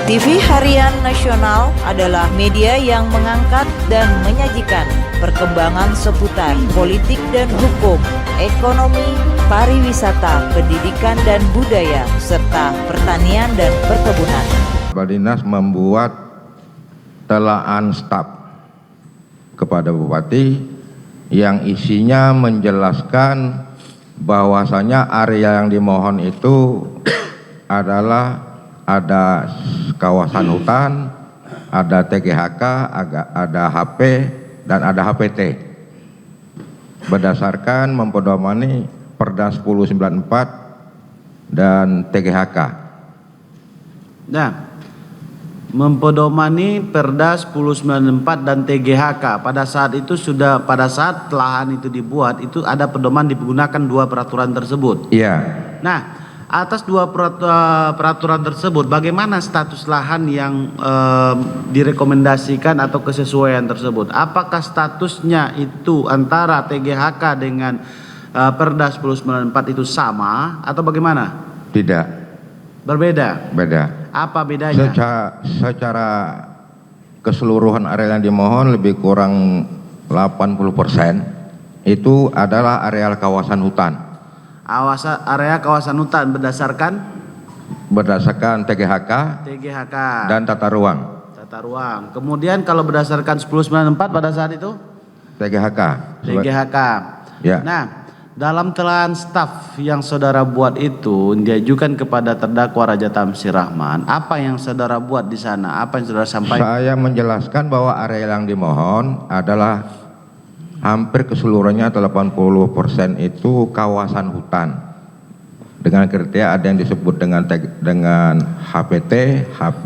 TV Harian Nasional adalah media yang mengangkat dan menyajikan perkembangan seputar politik dan hukum, ekonomi, pariwisata, pendidikan dan budaya, serta pertanian dan perkebunan. Kepala Dinas membuat telaan staf kepada Bupati yang isinya menjelaskan bahwasanya area yang dimohon itu adalah ada kawasan hutan, ada TGHK, ada HP, dan ada HPT. Berdasarkan mempedomani Perda 1094 dan TGHK. Nah, mempedomani Perda 1094 dan TGHK pada saat lahan itu dibuat itu ada pedoman digunakan dua peraturan tersebut. Iya. Nah, atas dua peraturan tersebut, bagaimana status lahan yang direkomendasikan atau kesesuaian tersebut? Apakah statusnya itu antara TGHK dengan Perda 1094 itu sama atau bagaimana? Tidak. Berbeda? Beda. Apa bedanya? Secara keseluruhan area yang dimohon lebih kurang 80% itu adalah areal kawasan hutan. Area kawasan hutan berdasarkan TGHK dan tata ruang. Kemudian kalau berdasarkan 1094 pada saat itu TGHK. Ya. Nah, dalam telaan staf yang saudara buat itu diajukan kepada terdakwa Raja Tamsir Rahman, apa yang saudara buat di sana? Apa yang saudara sampaikan? Saya menjelaskan bahwa area yang dimohon adalah hampir keseluruhannya 80% itu kawasan hutan. Dengan kriteria ada yang disebut dengan HPT, HP,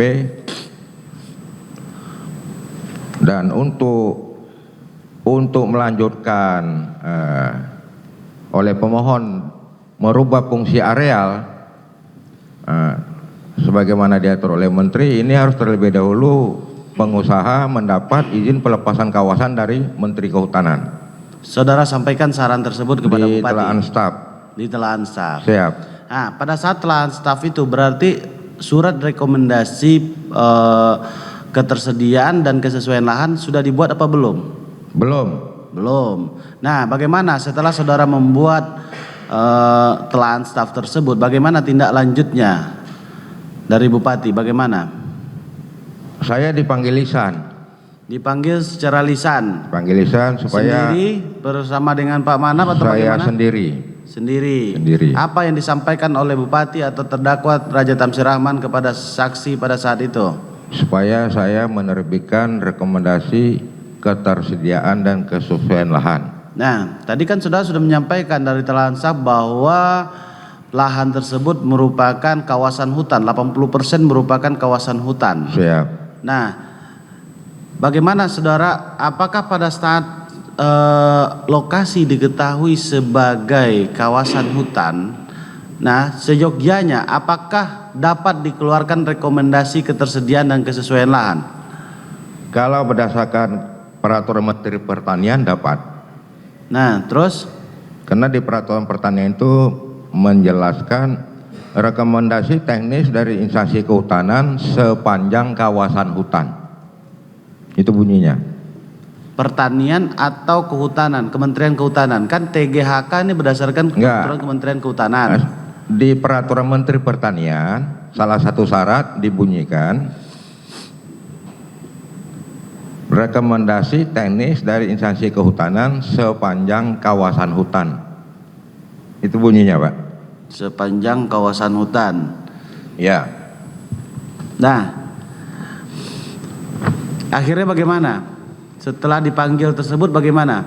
dan untuk melanjutkan oleh pemohon merubah fungsi areal sebagaimana diatur oleh Menteri, ini harus terlebih dahulu pengusaha mendapat izin pelepasan kawasan dari Menteri Kehutanan. Saudara sampaikan saran tersebut kepada Bupati? Di telaan staf. Siap. Nah, pada saat telaan staf itu berarti surat rekomendasi ketersediaan dan kesesuaian lahan sudah dibuat apa belum? Belum. Nah, bagaimana setelah saudara membuat telaan staf tersebut, bagaimana tindak lanjutnya dari Bupati? Bagaimana? Saya dipanggil lisan. Dipanggil secara lisan. Panggil lisan supaya sendiri bersama dengan Pak Manap atau saya bagaimana? Sendiri. Apa yang disampaikan oleh Bupati atau terdakwa Raja Tamsir Rahman kepada saksi pada saat itu? Supaya saya menerbitkan rekomendasi ketersediaan dan kesesuaian lahan. Nah, tadi kan saudara sudah menyampaikan dari telaan staf bahwa lahan tersebut merupakan kawasan hutan, 80% merupakan kawasan hutan. Siap. Nah, bagaimana saudara, apakah pada saat lokasi diketahui sebagai kawasan hutan, nah seyogyanya apakah dapat dikeluarkan rekomendasi ketersediaan dan kesesuaian lahan? Kalau berdasarkan peraturan Menteri Pertanian dapat. Nah, terus? Karena di peraturan pertanian itu menjelaskan rekomendasi teknis dari instansi kehutanan sepanjang kawasan hutan. Itu bunyinya. Pertanian atau kehutanan, Kementerian Kehutanan. Kan TGHK ini berdasarkan peraturan Kementerian Kehutanan. Di peraturan Menteri Pertanian, salah satu syarat dibunyikan rekomendasi teknis dari instansi kehutanan sepanjang kawasan hutan. Itu bunyinya, Pak. Sepanjang kawasan hutan. Ya. Nah, akhirnya bagaimana? Setelah dipanggil tersebut bagaimana?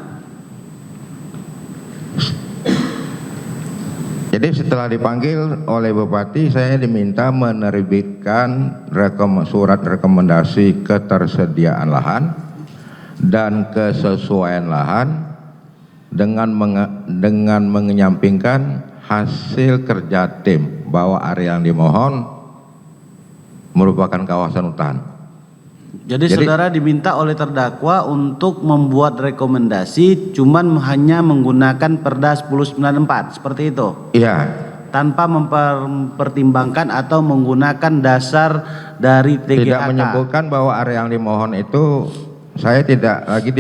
Jadi setelah dipanggil oleh Bupati, saya diminta menerbitkan surat rekomendasi ketersediaan lahan dan kesesuaian lahan dengan menyampingkan hasil kerja tim bahwa area yang dimohon merupakan kawasan hutan. Jadi saudara diminta oleh terdakwa untuk membuat rekomendasi cuman hanya menggunakan Perda 1094 seperti itu? Iya. Tanpa mempertimbangkan atau menggunakan dasar dari TGHK. Tidak menyebutkan bahwa area yang dimohon itu, saya tidak lagi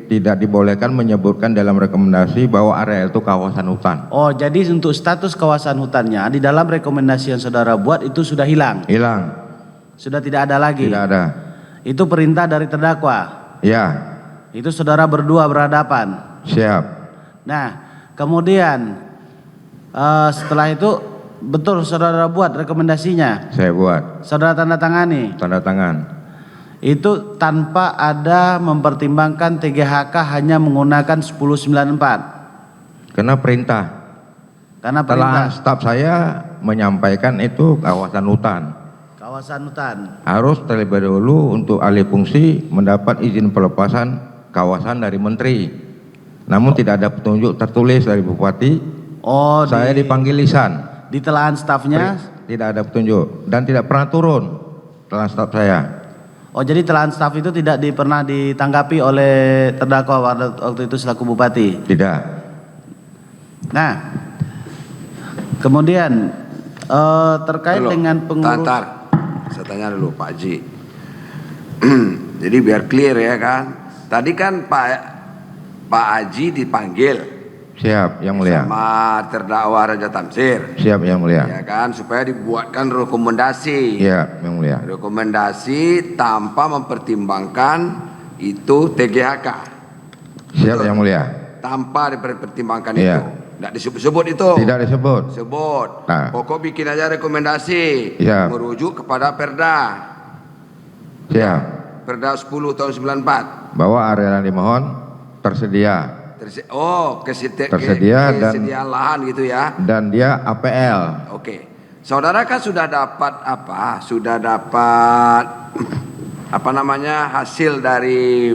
tidak dibolehkan menyebutkan dalam rekomendasi bahwa area itu kawasan hutan. Oh, jadi untuk status kawasan hutannya di dalam rekomendasi yang saudara buat itu sudah hilang? Hilang. Sudah tidak ada lagi? Tidak ada. Itu perintah dari terdakwa? Ya. Itu saudara berdua berhadapan? Siap. Nah, kemudian setelah itu betul saudara buat rekomendasinya? Saya buat. Saudara tanda tangani? Tanda tangan. Itu tanpa ada mempertimbangkan TGHK hanya menggunakan 1094? Karena perintah. Karena perintah. Setelah staf saya menyampaikan itu kawasan hutan. Kawasan hutan. Harus terlebih dahulu untuk alih fungsi mendapat izin pelepasan kawasan dari menteri. Namun tidak ada petunjuk tertulis dari bupati. Oh, saya dipanggil lisan. Ditelahan stafnya? Tidak ada petunjuk dan tidak pernah turun telahan staf saya. Oh, jadi telahan staf itu tidak pernah ditanggapi oleh terdakwa waktu itu selaku bupati? Tidak. Nah, kemudian terkait dengan pengurus. Saya tanya dulu Pak Haji. Jadi biar clear ya kan. Tadi kan Pak Haji dipanggil. Siap, Yang Mulia. Sama terdakwa Raja Tamsir. Siap, Yang Mulia. Ya kan, supaya dibuatkan rekomendasi. Iya, Yang Mulia. Rekomendasi tanpa mempertimbangkan itu TGHK. Siap, Yang Mulia. Tanpa dipertimbangkan Iya. itu. Tidak disebut itu. Tidak disebut. Sebut. Nah. Pokok bikin aja rekomendasi. Iya. Merujuk kepada Perda. Siap. Perda 10 tahun 94. Bahwa area yang dimohon tersedia. Tersedia kesediaan lahan gitu ya. Dan dia APL. Oke. Saudara kan sudah dapat apa? Sudah dapat apa namanya? Hasil dari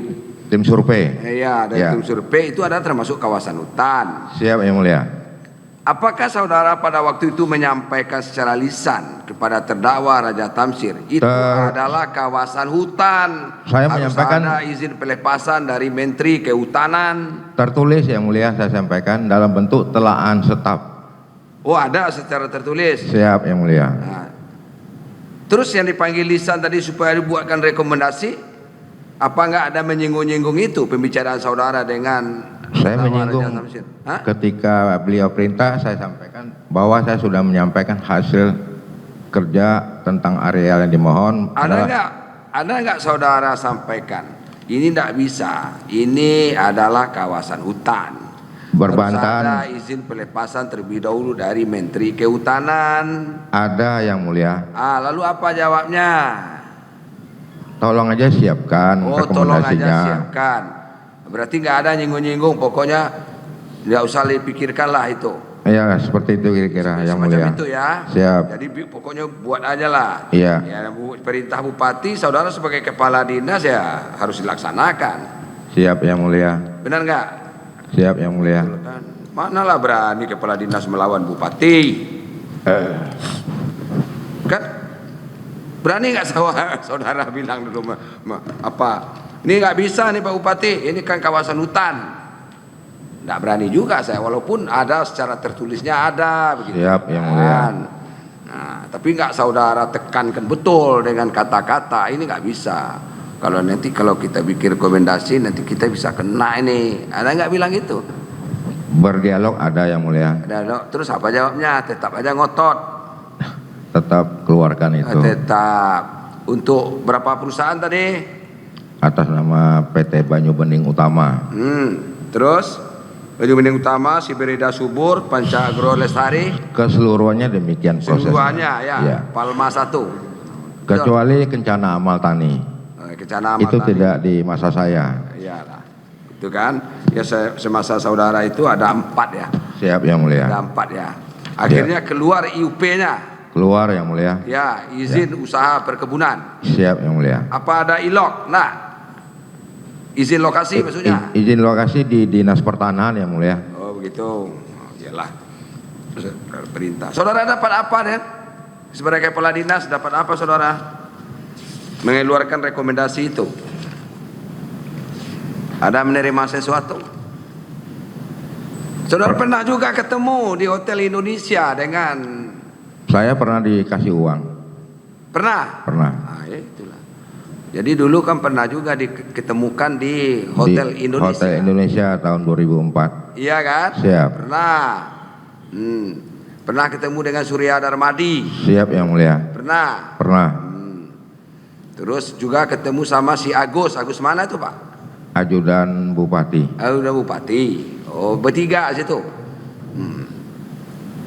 Tim survei. Iya, dari tim survei itu ada termasuk kawasan hutan. Siap, Yang Mulia. Apakah saudara pada waktu itu menyampaikan secara lisan kepada terdakwa Raja Tamsir itu adalah kawasan hutan? Saya harus menyampaikan ada izin pelepasan dari Menteri Kehutanan. Tertulis, Yang Mulia, saya sampaikan dalam bentuk telahan staf. Oh, ada secara tertulis. Siap, Yang Mulia. Nah, terus yang dipanggil lisan tadi supaya dibuatkan rekomendasi, apa enggak ada menyinggung-nyinggung itu pembicaraan saudara dengan Saya terdakwa menyinggung Raja Tamsir? Hah? ketika beliau perintah, saya sampaikan bahwa saya sudah menyampaikan hasil kerja tentang area yang dimohon. Ada enggak saudara sampaikan ini tidak bisa, ini adalah kawasan hutan, Berbantahan. harus ada izin pelepasan terlebih dahulu dari Menteri Kehutanan? Ada, Yang Mulia. Lalu apa jawabnya? Tolong aja siapkan Tolong aja rekomendasinya. siapkan. Berarti nggak ada nyinggung-nyinggung, pokoknya nggak usah dipikirkan lah itu. Iya, seperti itu kira-kira, Yang Mulia. Semacam itu ya. Siap. Jadi pokoknya buat aja lah. Iya. Ya, perintah bupati, saudara sebagai kepala dinas ya harus dilaksanakan. Siap, Yang Mulia. Benar nggak? Siap, Yang Mulia. Manalah berani kepala dinas melawan bupati? Kan? Berani nggak saudara bilang dulu apa? Ini nggak bisa nih Pak Bupati, ini kan kawasan hutan. Nggak berani juga saya, walaupun ada secara tertulisnya ada begitu. Siap, Yang Mulia. Nah, tapi nggak saudara tekankan betul dengan kata-kata, ini nggak bisa. Kalau kita bikin rekomendasi nanti kita bisa kena ini. Ada nggak bilang itu? Berdialog ada, Yang Mulia. Terus apa jawabnya? Tetap aja ngotot. Tetap keluarkan itu. Tetap. Untuk berapa perusahaan tadi? Atas nama PT Banyu Bening Utama. Terus Banyu Bening Utama, Siberida Subur, Panca Agro Lestari. Keseluruhannya demikian prosesnya. Seluruhannya ya. Iya. Palma 1. Kecuali Kencana Amal Tani. Kencana Amal itu Tani. tidak di masa saya. Iya lah. Itu kan. Ya semasa saudara itu ada 4 ya. Siap, Yang Mulia. Ada 4 ya. Akhirnya keluar IUP-nya. Keluar, Yang Mulia. Ya, izin usaha perkebunan. Siap, Yang Mulia. Apa ada ILOK? Nah, izin lokasi maksudnya. Izin lokasi di Dinas Pertanahan, Yang Mulia. Oh begitu. Iyalah. Perintah. Saudara dapat apa Den? Sebagai kepala dinas dapat apa saudara? Mengeluarkan rekomendasi itu. Ada menerima sesuatu? Saudara pernah juga ketemu di Hotel Indonesia dengan. Saya pernah dikasih uang. Pernah? Pernah. Nah, ya itulah. Jadi dulu kan pernah juga diketemukan di Hotel Di Indonesia. Hotel Indonesia tahun 2004. Iya kan? Siap. Pernah. Pernah ketemu dengan Surya Darmadi. Siap Yang Mulia. Pernah. Pernah. Terus juga ketemu sama si Agus. Agus mana itu Pak? Ajudan Bupati. Udah Bupati. Oh, bertiga situ.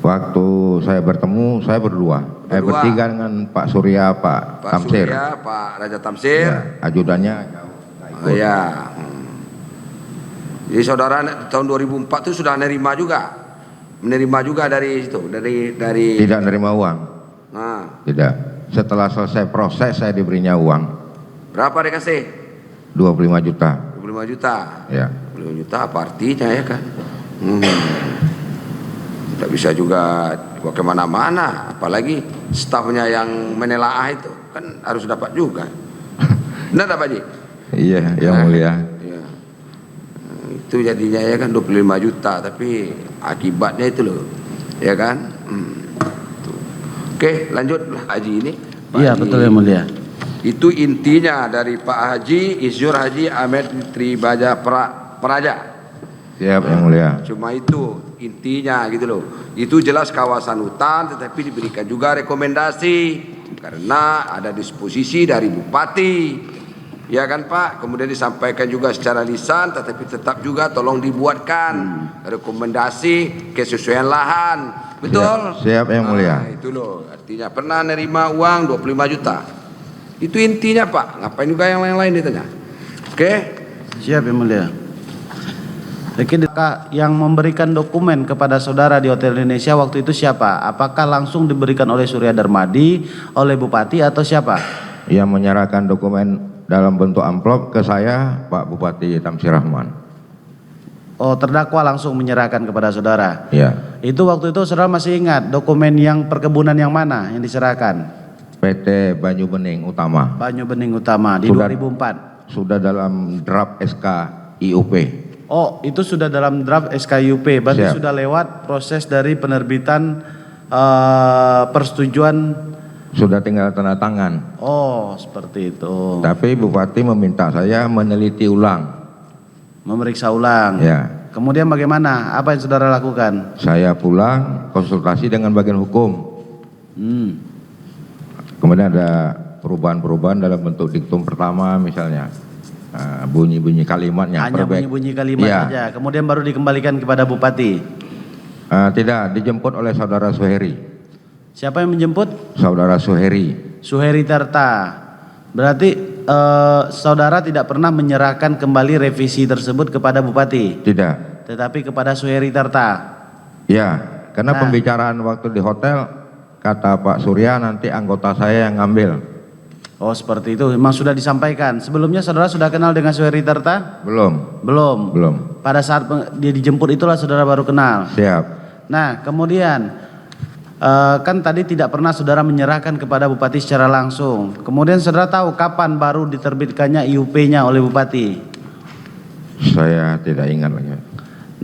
Waktu saya bertemu, saya berdua. Berdua. Bertiga dengan Pak Surya, Pak Tamsir. Surya, Pak Raja Tamsir. Ya, ajudannya jauh. nggak ikut. Oh ya. Jadi saudara tahun 2004 itu sudah menerima juga dari itu, dari. Tidak menerima uang. Nah, Tidak. Setelah selesai proses saya diberinya uang berapa dikasih? 25 juta. 25 juta. Ya. 25 juta apa artinya ya kan? Tidak bisa juga dibawa kemana-mana, apalagi stafnya yang menelaah itu kan harus dapat juga. Nah, dapat Ji? Iya, Yang Mulia. Iya. Itu jadinya ya kan 25 juta, tapi akibatnya itu loh, ya kan? Tuh. Oke, lanjutlah Haji ini. Pak Iya Haji. betul Yang Mulia. Itu intinya dari Pak Haji Isyur Haji Ahmed Tribaja Praja. Siap Yang Mulia. Cuma itu intinya gitu loh. Itu jelas kawasan hutan, tetapi diberikan juga rekomendasi karena ada disposisi dari Bupati. Ya kan Pak, kemudian disampaikan juga secara lisan, tetapi tetap juga tolong dibuatkan rekomendasi kesesuaian lahan. Betul? Siap Yang Mulia. Nah, itu loh, artinya pernah nerima uang 25 juta. Itu intinya Pak, ngapain juga yang lain-lain ditanya. Oke? Siap Yang Mulia. Yang memberikan dokumen kepada saudara di Hotel Indonesia waktu itu siapa? Apakah langsung diberikan oleh Surya Darmadi, oleh Bupati atau siapa? Yang menyerahkan dokumen dalam bentuk amplop ke saya Pak Bupati Tamsir Rahman. Oh, terdakwa langsung menyerahkan kepada saudara. Ya. Itu waktu itu saudara masih ingat dokumen yang perkebunan yang mana yang diserahkan? PT Banyu Bening Utama. Banyu Bening Utama di Sudah- 2004. Sudah dalam draft SK IUP. Oh, itu sudah dalam draft SKUP. Berarti Siap. sudah lewat proses dari penerbitan persetujuan. Sudah tinggal tanda tangan. Oh, seperti itu. Tapi Bupati meminta saya meneliti ulang. Memeriksa ulang. Ya. Kemudian bagaimana? Apa yang saudara lakukan? Saya pulang konsultasi dengan bagian hukum. Kemudian ada perubahan-perubahan dalam bentuk diktum pertama misalnya. Bunyi-bunyi kalimatnya. Hanya bunyi-bunyi kalimat Iya. saja. Kemudian baru dikembalikan kepada Bupati. Tidak, dijemput oleh Saudara Suheri. Siapa yang menjemput? Saudara Suheri. Suheri Tirta. Berarti saudara tidak pernah menyerahkan kembali revisi tersebut kepada Bupati, Tidak. tetapi kepada Suheri Tirta. Ya, karena Nah. pembicaraan waktu di hotel kata Pak Surya nanti anggota saya yang ngambil. Oh, seperti itu. Memang sudah disampaikan. Sebelumnya saudara sudah kenal dengan Suheri Tirta? Belum. Belum. Belum. Pada saat dia dijemput itulah saudara baru kenal. Siap. Nah, kemudian kan tadi tidak pernah saudara menyerahkan kepada Bupati secara langsung. Kemudian saudara tahu kapan baru diterbitkannya IUP-nya oleh Bupati? Saya tidak ingat lagi.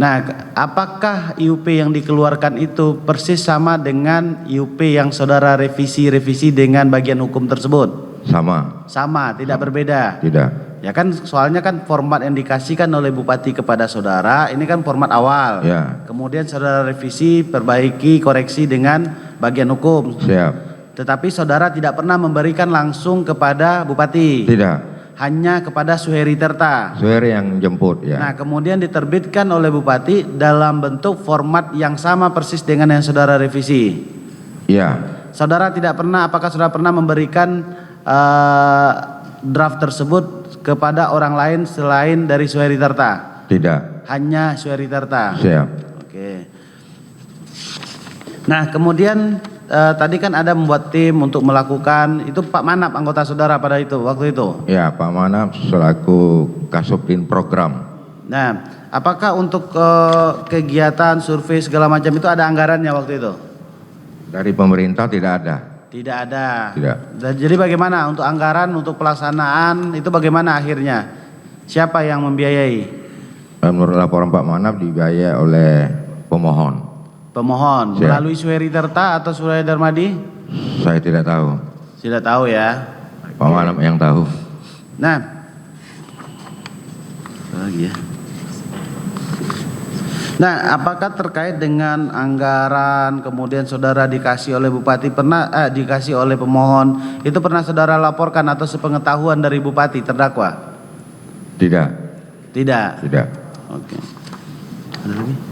Nah, apakah IUP yang dikeluarkan itu persis sama dengan IUP yang saudara revisi dengan bagian hukum tersebut? Sama. Sama, tidak berbeda. Tidak. Ya kan, soalnya kan format yang dikasihkan oleh Bupati kepada saudara ini kan format awal. Ya. Kemudian saudara revisi, perbaiki, koreksi dengan bagian hukum. Siap. Tetapi saudara tidak pernah memberikan langsung kepada Bupati. Tidak. Hanya kepada Suheri Tirta. Suheri yang jemput ya. Nah, kemudian diterbitkan oleh Bupati dalam bentuk format yang sama persis dengan yang saudara revisi. Iya. Saudara tidak pernah, apakah saudara pernah memberikan draft tersebut kepada orang lain selain dari Suheri Tirta? Tidak. Hanya Suheri Tirta. Siap. Oke. Nah, kemudian tadi kan ada membuat tim untuk melakukan, itu Pak Manap anggota saudara pada waktu itu. Ya, Pak Manap selaku Kasubdin program. Nah, apakah untuk kegiatan survei segala macam itu ada anggarannya waktu itu? Dari pemerintah tidak ada. Tidak ada. Tidak. Dan jadi bagaimana untuk anggaran untuk pelaksanaan itu bagaimana akhirnya? Siapa yang membiayai? Menurut laporan Pak Manap dibiayai oleh pemohon. Pemohon Siap. melalui Suheri Tirta atau Surya Darmadi? Saya tidak tahu. Tidak tahu ya. Pak Malam yang tahu. Nah, apa lagi ya? Nah, apakah terkait dengan anggaran kemudian saudara dikasih oleh bupati dikasih oleh pemohon itu pernah saudara laporkan atau sepengetahuan dari bupati terdakwa? Tidak. Tidak. Tidak. Oke. Ada lagi?